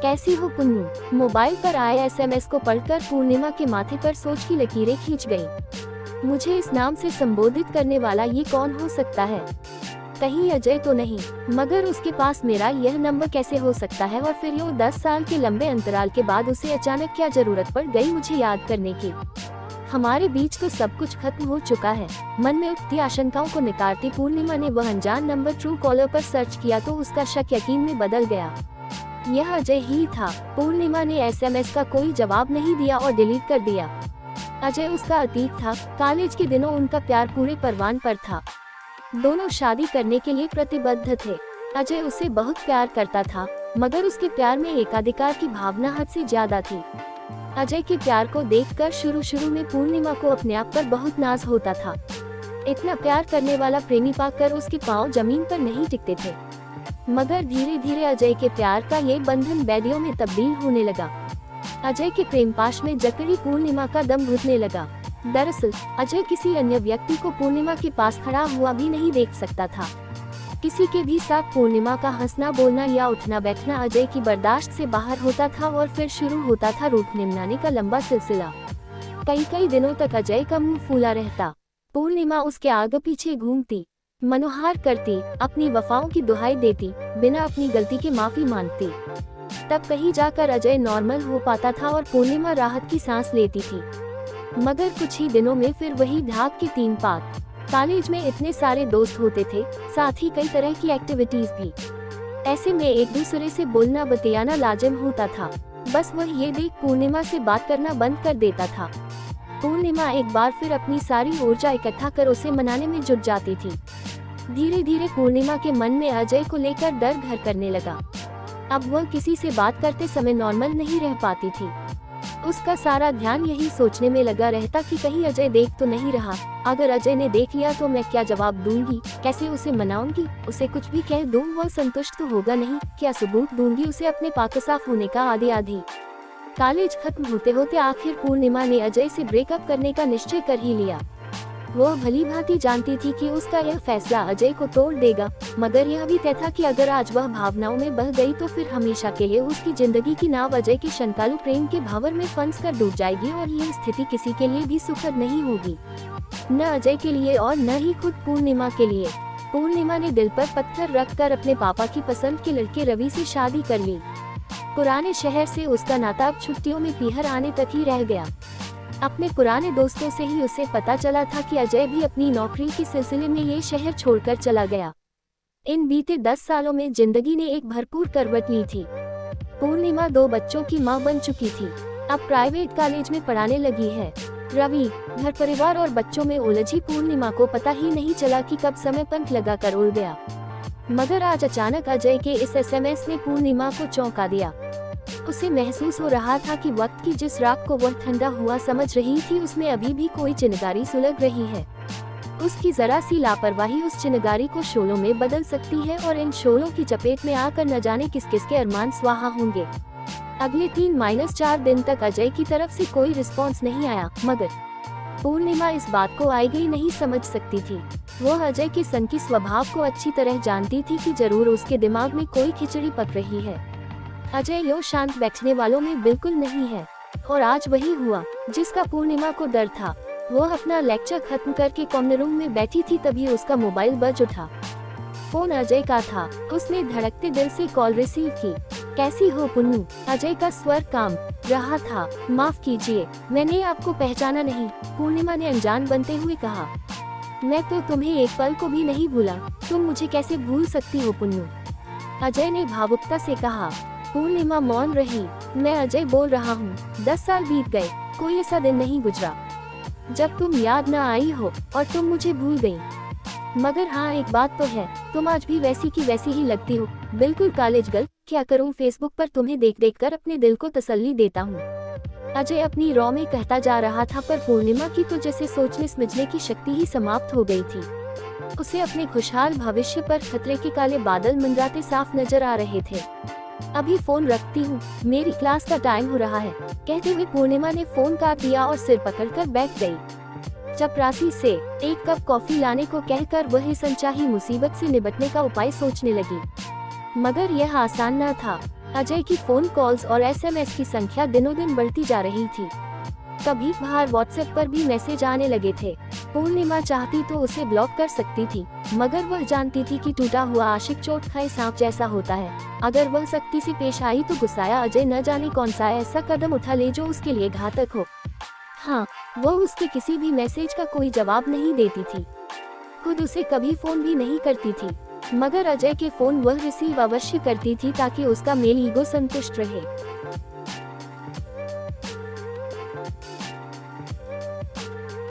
कैसी हो पुन्नू। मोबाइल पर आए एसएमएस को पढ़कर पूर्णिमा के माथे पर सोच की लकीरें खींच गई। मुझे इस नाम से संबोधित करने वाला ये कौन हो सकता है? कहीं अजय तो नहीं? मगर उसके पास मेरा यह नंबर कैसे हो सकता है? और फिर यूँ 10 साल के लंबे अंतराल के बाद उसे अचानक क्या जरूरत पड़ गई मुझे याद करने की? हमारे बीच तो सब कुछ खत्म हो चुका है। मन में उठती आशंकाओं को निकारती पूर्णिमा ने वह अनजान नंबर ट्रू कॉलर पर सर्च किया तो उसका शक यकीन में बदल गया। यह अजय ही था। पूर्णिमा ने एसएमएस का कोई जवाब नहीं दिया और डिलीट कर दिया। अजय उसका अतीत था। कॉलेज के दिनों उनका प्यार पूरे परवान पर था। दोनों शादी करने के लिए प्रतिबद्ध थे। अजय उसे बहुत प्यार करता था, मगर उसके प्यार में एकाधिकार की भावना हद से ज्यादा थी। अजय के प्यार को देखकर शुरू में पूर्णिमा को अपने आप पर बहुत नाज होता था। इतना प्यार करने वाला प्रेमी पाकर उसके पांव जमीन पर नहीं टिकते थे। मगर धीरे धीरे अजय के प्यार का ये बंधन बैदियों में तब्दील होने लगा। अजय के प्रेम पाश में जकड़ी पूर्णिमा का दम घुटने लगा। दरअसल अजय किसी अन्य व्यक्ति को पूर्णिमा के पास खड़ा हुआ भी नहीं देख सकता था। किसी के भी साथ पूर्णिमा का हंसना बोलना या उठना बैठना अजय की बर्दाश्त से बाहर होता था और फिर शुरू होता था रूठ निमनाने का लंबा सिलसिला। कई दिनों तक अजय का मुंह फूला रहता। पूर्णिमा उसके आगे पीछे घूमती, मनोहार करती, अपनी वफाओं की दुहाई देती, बिना अपनी गलती के माफी मांगती। तब कहीं जाकर अजय नॉर्मल हो पाता था और पूर्णिमा राहत की सांस लेती थी। मगर कुछ ही दिनों में फिर वही ढाक की 3 पात। कॉलेज में इतने सारे दोस्त होते थे, साथ ही कई तरह की एक्टिविटीज भी। ऐसे में एक दूसरे से बोलना बतियाना लाजिम होता था। बस वह ये देख पूर्णिमा से बात करना बंद कर देता था। पूर्णिमा एक बार फिर अपनी सारी ऊर्जा इकट्ठा कर उसे मनाने में जुट जाती थी। धीरे धीरे पूर्णिमा के मन में अजय को लेकर डर घर करने लगा। अब वह किसी से बात करते समय नॉर्मल नहीं रह पाती थी। उसका सारा ध्यान यही सोचने में लगा रहता कि कहीं अजय देख तो नहीं रहा। अगर अजय ने देख लिया तो मैं क्या जवाब दूंगी, कैसे उसे मनाऊंगी? उसे कुछ भी कह दूं वह संतुष्ट तो होगा नहीं। क्या सबूत दूंगी उसे अपने पाक साफ होने का? आदि। कॉलेज खत्म होते होते आखिर पूर्णिमा ने अजय से ब्रेकअप करने का निश्चय कर ही लिया। वह भली भांति जानती थी कि उसका यह फैसला अजय को तोड़ देगा, मगर यह भी तय था कि अगर आज वह भावनाओं में बह गई तो फिर हमेशा के लिए उसकी जिंदगी की नाव अजय के शंकालु प्रेम के भंवर में फंस कर डूब जाएगी और यह स्थिति किसी के लिए भी सुखद नहीं होगी, न अजय के लिए और न ही खुद पूर्णिमा के लिए। पूर्णिमा ने दिल पर पत्थर रखकर अपने पापा की पसंद के लड़के रवि से शादी कर ली। पुराने शहर से उसका नाता अब छुट्टियों में पीहर आने तक ही रह गया। अपने पुराने दोस्तों से ही उसे पता चला था कि अजय भी अपनी नौकरी के सिलसिले में ये शहर छोड़कर चला गया। इन बीते 10 सालों में जिंदगी ने एक भरपूर करवट ली थी। पूर्णिमा 2 बच्चों की मां बन चुकी थी। अब प्राइवेट कॉलेज में पढ़ाने लगी है। रवि, घर परिवार और बच्चों में उलझी पूर्णिमा को पता ही नहीं चला कि कब समय पंख लगाकर उड़ गया। मगर आज अचानक अजय के इस एसएमएस ने पूर्णिमा को चौंका दिया। उसे महसूस हो रहा था कि वक्त की जिस रात को वह ठंडा हुआ समझ रही थी उसमें अभी भी कोई चिनगारी सुलग रही है। उसकी जरा सी लापरवाही उस चिनगारी को शोलों में बदल सकती है और इन शोलों की चपेट में आकर न जाने किस किस के अरमान स्वाहा होंगे। अगले 3-4 दिन तक अजय की तरफ से कोई रिस्पॉन्स नहीं आया, मगर पूर्णिमा इस बात को आई गई नहीं समझ सकती थी। वह अजय के सनकी स्वभाव को अच्छी तरह जानती थी कि जरूर उसके दिमाग में कोई खिचड़ी पक रही है। अजय यूं शांत बैठने वालों में बिल्कुल नहीं है, और आज वही हुआ जिसका पूर्णिमा को डर था। वह अपना लेक्चर खत्म करके कॉमन रूम में बैठी थी, तभी उसका मोबाइल बज उठा। फोन अजय का था। उसने धड़कते दिल से कॉल रिसीव की। कैसी हो पुन्नू? अजय का स्वर काम रहा था। माफ कीजिए, मैंने आपको पहचाना नहीं, पूर्णिमा ने अनजान बनते हुए कहा। मैं तो तुम्हें एक पल को भी नहीं भूला, तुम मुझे कैसे भूल सकती हो पुन्नू? अजय ने भावुकता से कहा। पूर्णिमा मौन रही। मैं अजय बोल रहा हूँ। 10 साल बीत गए, कोई ऐसा दिन नहीं गुजरा जब तुम याद न आई हो और तुम मुझे भूल गई। मगर हाँ, एक बात तो है, तुम आज भी वैसी की वैसी ही लगती हो, बिल्कुल कॉलेज गर्ल। क्या करूँ, फेसबुक पर तुम्हें देख कर अपने दिल को तसल्ली देता हूँ। अजय अपनी रॉ में कहता जा रहा था, पर पूर्णिमा की तो जैसे सोचने समझने की शक्ति ही समाप्त हो गई थी। उसे अपने खुशहाल भविष्य पर खतरे के काले बादल मंडराते साफ नजर आ रहे थे। अभी फोन रखती हूँ, मेरी क्लास का टाइम हो रहा है, कहते हुए पूर्णिमा ने फोन काट दिया और सिर पकड़कर बैठ गई। चपरासी से एक कप कॉफी लाने को कहकर वह इस अनचाही मुसीबत से निपटने का उपाय सोचने लगी, मगर यह आसान न था। अजय की फोन कॉल्स और एसएमएस की संख्या दिनों दिन बढ़ती जा रही थी। कभी बाहर व्हाट्सएप पर भी मैसेज आने लगे थे। पूर्णिमा चाहती तो उसे ब्लॉक कर सकती थी, मगर वह जानती थी कि टूटा हुआ आशिक चोट खाए सांप जैसा होता है। अगर वह सख्ती से पेश आई तो गुस्साया अजय न जाने कौन सा ऐसा कदम उठा ले जो उसके लिए घातक हो। हाँ, वह उसके किसी भी मैसेज का कोई जवाब नहीं देती थी, खुद उसे कभी फोन भी नहीं करती थी, मगर अजय के फोन वह रिसीव अवश्य करती थी ताकि उसका मेल ईगो संतुष्ट रहे।